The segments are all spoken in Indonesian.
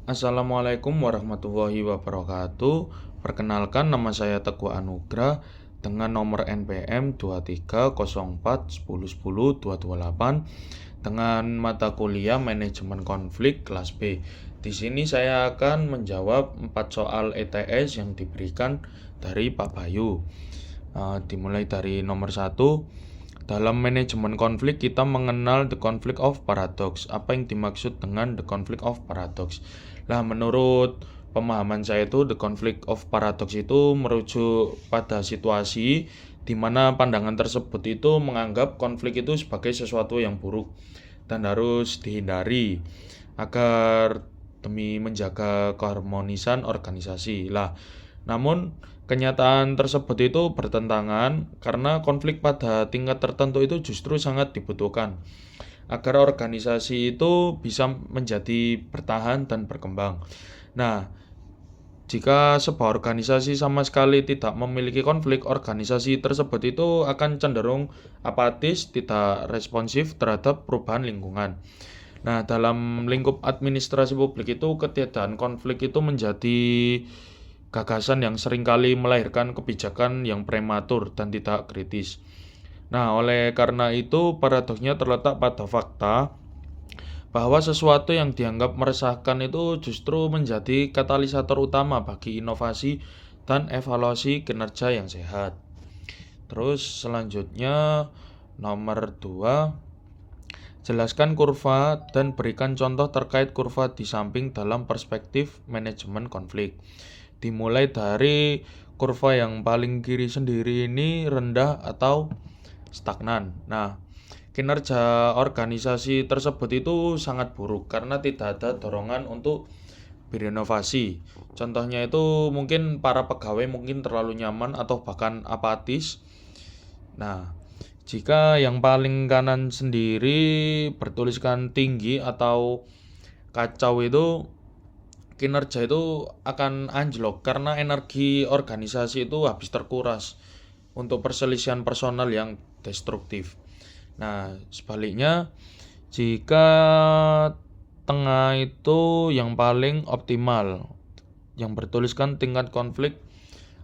Assalamualaikum warahmatullahi wabarakatuh. Perkenalkan, nama saya Teguh Anugrah dengan nomor NPM 2304 10 10 228 dengan mata kuliah Manajemen Konflik kelas B. Di sini saya akan menjawab 4 soal ETS yang diberikan dari Pak Bayu. Dimulai dari nomor 1. Dalam manajemen konflik kita mengenal the conflict of paradox. Apa yang dimaksud dengan the conflict of paradox? Lah, menurut pemahaman saya itu the conflict of paradox itu merujuk pada situasi di mana pandangan tersebut itu menganggap konflik itu sebagai sesuatu yang buruk dan harus dihindari agar demi menjaga keharmonisan organisasi. Lah, namun kenyataan tersebut itu bertentangan karena konflik pada tingkat tertentu itu justru sangat dibutuhkan agar organisasi itu bisa menjadi bertahan dan berkembang. Nah, jika sebuah organisasi sama sekali tidak memiliki konflik, organisasi tersebut itu akan cenderung apatis, tidak responsif terhadap perubahan lingkungan. Nah, dalam lingkup administrasi publik itu ketiadaan konflik itu menjadi gagasan yang seringkali melahirkan kebijakan yang prematur dan tidak kritis. Nah, oleh karena itu paradoksnya terletak pada fakta bahwa sesuatu yang dianggap meresahkan itu justru menjadi katalisator utama bagi inovasi dan evaluasi kinerja yang sehat. Terus selanjutnya nomor 2, jelaskan kurva dan berikan contoh terkait kurva di samping dalam perspektif manajemen konflik. Dimulai dari kurva yang paling kiri sendiri ini rendah atau stagnan. Nah, kinerja organisasi tersebut itu sangat buruk karena tidak ada dorongan untuk berinovasi. Contohnya itu mungkin para pegawai mungkin terlalu nyaman atau bahkan apatis. Nah, jika yang paling kanan sendiri bertuliskan tinggi atau kacau itu kinerja itu akan anjlok karena energi organisasi itu habis terkuras untuk perselisihan personal yang destruktif. Nah, sebaliknya jika tengah itu yang paling optimal, yang bertuliskan tingkat konflik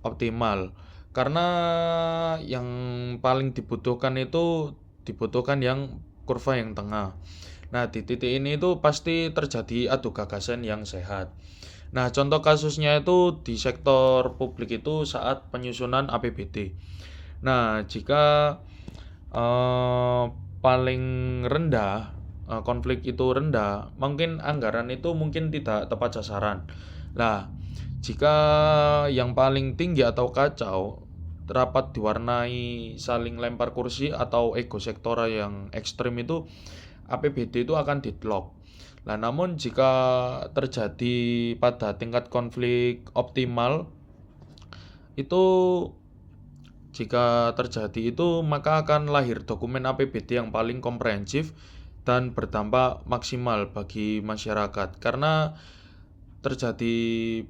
optimal. Karena yang paling dibutuhkan yang kurva yang tengah. Nah, di titik ini itu pasti terjadi adu gagasan yang sehat. Nah, contoh kasusnya itu di sektor publik itu saat penyusunan APBD. Nah, jika eh, paling rendah konflik itu rendah, mungkin anggaran itu mungkin tidak tepat sasaran. Lah, jika yang paling tinggi atau kacau, rapat diwarnai saling lempar kursi atau ego sektoral yang ekstrim itu, APBD itu akan deadlock. Nah, namun jika terjadi pada tingkat konflik optimal, itu jika terjadi itu maka akan lahir dokumen APBD yang paling komprehensif dan berdampak maksimal bagi masyarakat karena terjadi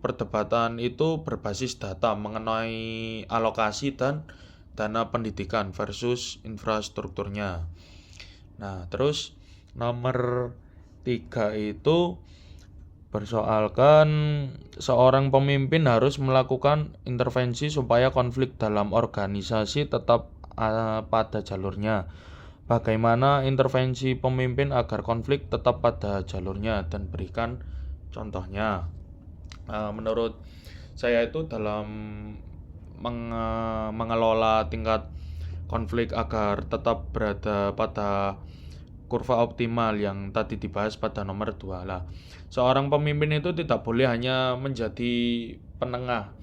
perdebatan itu berbasis data mengenai alokasi dan dana pendidikan versus infrastrukturnya. Nah, terus nomor 3 itu persoalkan seorang pemimpin harus melakukan intervensi supaya konflik dalam organisasi tetap pada jalurnya. Bagaimana intervensi pemimpin agar konflik tetap pada jalurnya dan berikan contohnya. Menurut saya itu dalam mengelola tingkat konflik agar tetap berada pada kurva optimal yang tadi dibahas pada nomor 2 lah. Seorang pemimpin itu tidak boleh hanya menjadi penengah,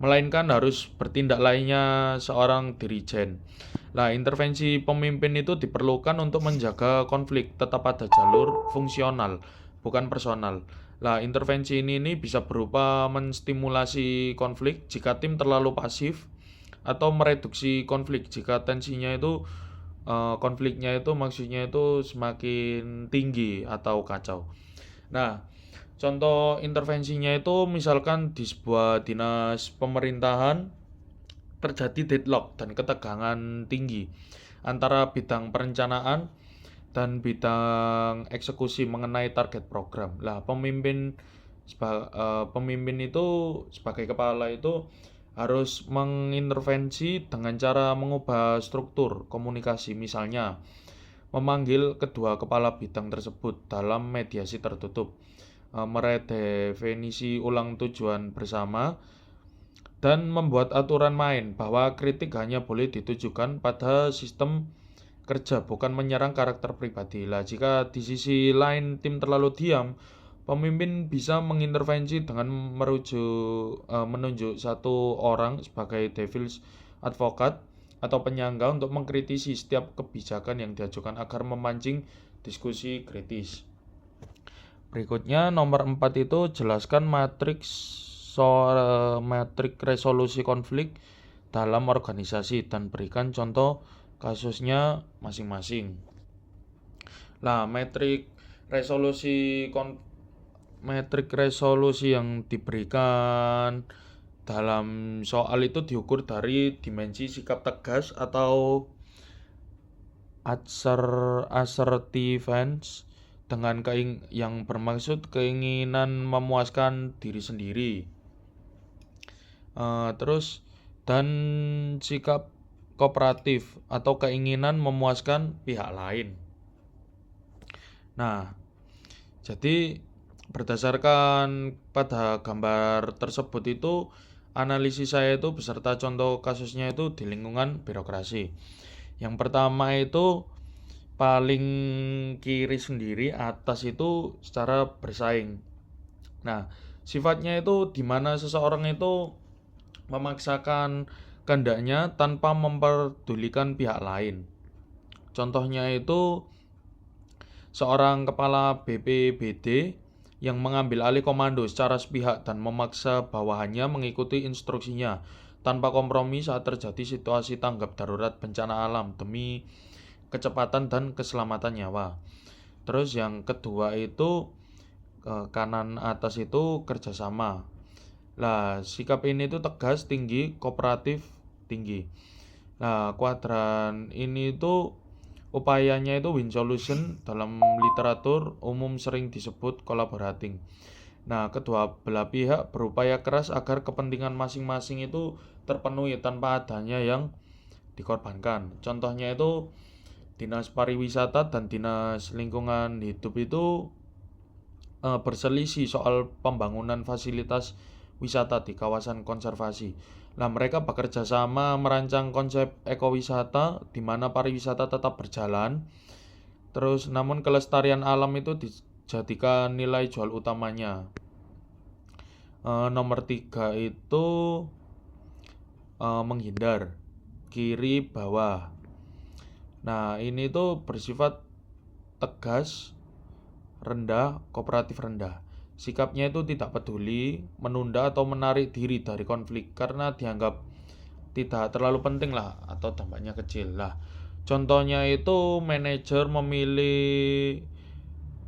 melainkan harus bertindak lainnya seorang dirijen. Lah, intervensi pemimpin itu diperlukan untuk menjaga konflik tetap pada jalur fungsional, bukan personal. Lah, intervensi ini bisa berupa menstimulasi konflik jika tim terlalu pasif atau mereduksi konflik jika tensinya itu konfliknya itu maksudnya itu semakin tinggi atau kacau. Nah, contoh intervensinya itu misalkan di sebuah dinas pemerintahan terjadi deadlock dan ketegangan tinggi antara bidang perencanaan dan bidang eksekusi mengenai target program. Lah, pemimpin Pemimpin itu sebagai kepala itu harus mengintervensi dengan cara mengubah struktur komunikasi, misalnya memanggil kedua kepala bidang tersebut dalam mediasi tertutup, meredefinisi ulang tujuan bersama, dan membuat aturan main bahwa kritik hanya boleh ditujukan pada sistem kerja, bukan menyerang karakter pribadi. Lah, jika di sisi lain tim terlalu diam, pemimpin bisa mengintervensi dengan menunjuk satu orang sebagai devil's advocate atau penyangga untuk mengkritisi setiap kebijakan yang diajukan agar memancing diskusi kritis. Berikutnya nomor 4 itu jelaskan matrik resolusi konflik dalam organisasi dan berikan contoh kasusnya masing-masing. Lah, metrik resolusi yang diberikan dalam soal itu diukur dari dimensi sikap tegas atau assertiveness dengan yang bermaksud keinginan memuaskan diri sendiri. Terus dan sikap kooperatif atau keinginan memuaskan pihak lain. Nah, jadi berdasarkan pada gambar tersebut itu analisis saya itu beserta contoh kasusnya itu di lingkungan birokrasi. Yang pertama itu paling kiri sendiri atas itu secara bersaing. Nah, sifatnya itu di mana seseorang itu memaksakan kehendaknya tanpa memperdulikan pihak lain. Contohnya itu seorang kepala BPBD yang mengambil alih komando secara sepihak dan memaksa bawahannya mengikuti instruksinya tanpa kompromi saat terjadi situasi tanggap darurat bencana alam demi kecepatan dan keselamatan nyawa. Terus yang kedua itu kanan atas itu kerjasama. Lah, sikap ini itu tegas, tinggi, kooperatif, tinggi. Nah, kuadran ini itu upayanya itu win solution, dalam literatur umum sering disebut collaborating. Nah, kedua belah pihak berupaya keras agar kepentingan masing-masing itu terpenuhi tanpa adanya yang dikorbankan. Contohnya itu Dinas Pariwisata dan Dinas Lingkungan Hidup itu berselisih soal pembangunan fasilitas wisata di kawasan konservasi. Nah, mereka bekerja sama merancang konsep ekowisata di mana pariwisata tetap berjalan. Terus namun kelestarian alam itu dijadikan nilai jual utamanya. Nomor 3 itu menghindar, kiri bawah. Nah, ini tuh bersifat tegas, rendah, kooperatif rendah. Sikapnya itu tidak peduli, menunda atau menarik diri dari konflik karena dianggap tidak terlalu penting lah atau dampaknya kecil lah. Contohnya itu manajer memilih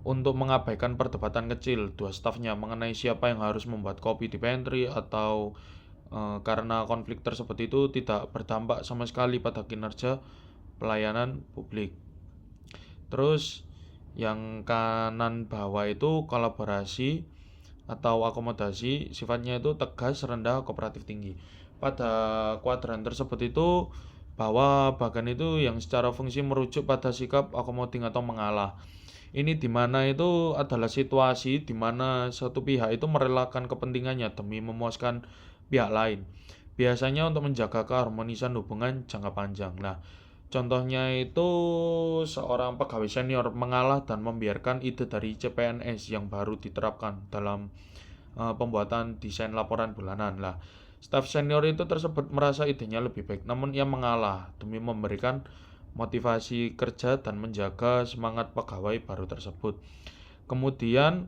untuk mengabaikan perdebatan kecil dua stafnya mengenai siapa yang harus membuat kopi di pantry, atau karena konflik tersebut itu tidak berdampak sama sekali pada kinerja pelayanan publik. Terus yang kanan bawah itu kolaborasi atau akomodasi, sifatnya itu tegas, rendah, kooperatif tinggi. Pada kuadran tersebut itu bahwa bagian itu yang secara fungsi merujuk pada sikap accommodating atau mengalah. Ini dimana itu adalah situasi dimana satu pihak itu merelakan kepentingannya demi memuaskan pihak lain. Biasanya untuk menjaga keharmonisan hubungan jangka panjang. Nah, contohnya itu seorang pegawai senior mengalah dan membiarkan ide dari CPNS yang baru diterapkan dalam pembuatan desain laporan bulanan. Lah, staf senior itu tersebut merasa idenya lebih baik, namun ia mengalah demi memberikan motivasi kerja dan menjaga semangat pegawai baru tersebut. Kemudian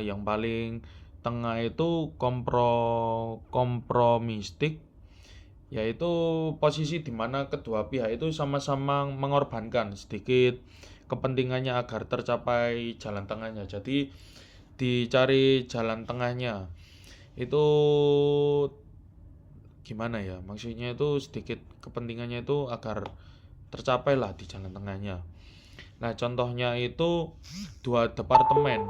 yang paling tengah itu kompromistik, yaitu posisi di mana kedua pihak itu sama-sama mengorbankan sedikit kepentingannya agar tercapai jalan tengahnya. Jadi dicari jalan tengahnya itu gimana ya, maksudnya itu sedikit kepentingannya itu agar tercapai lah di jalan tengahnya. Nah, contohnya itu dua departemen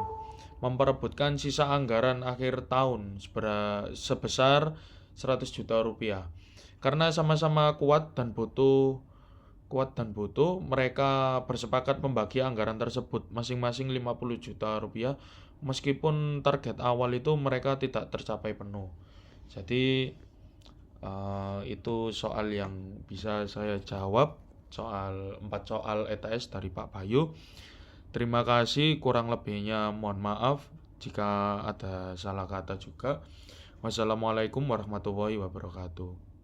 memperebutkan sisa anggaran akhir tahun sebesar 100 juta rupiah. Karena sama-sama kuat dan butuh, mereka bersepakat membagi anggaran tersebut masing-masing 50 juta rupiah meskipun target awal itu mereka tidak tercapai penuh. Jadi itu soal yang bisa saya jawab, 4 soal ETS dari Pak Bayu. Terima kasih, kurang lebihnya mohon maaf jika ada salah kata juga. Wassalamualaikum warahmatullahi wabarakatuh.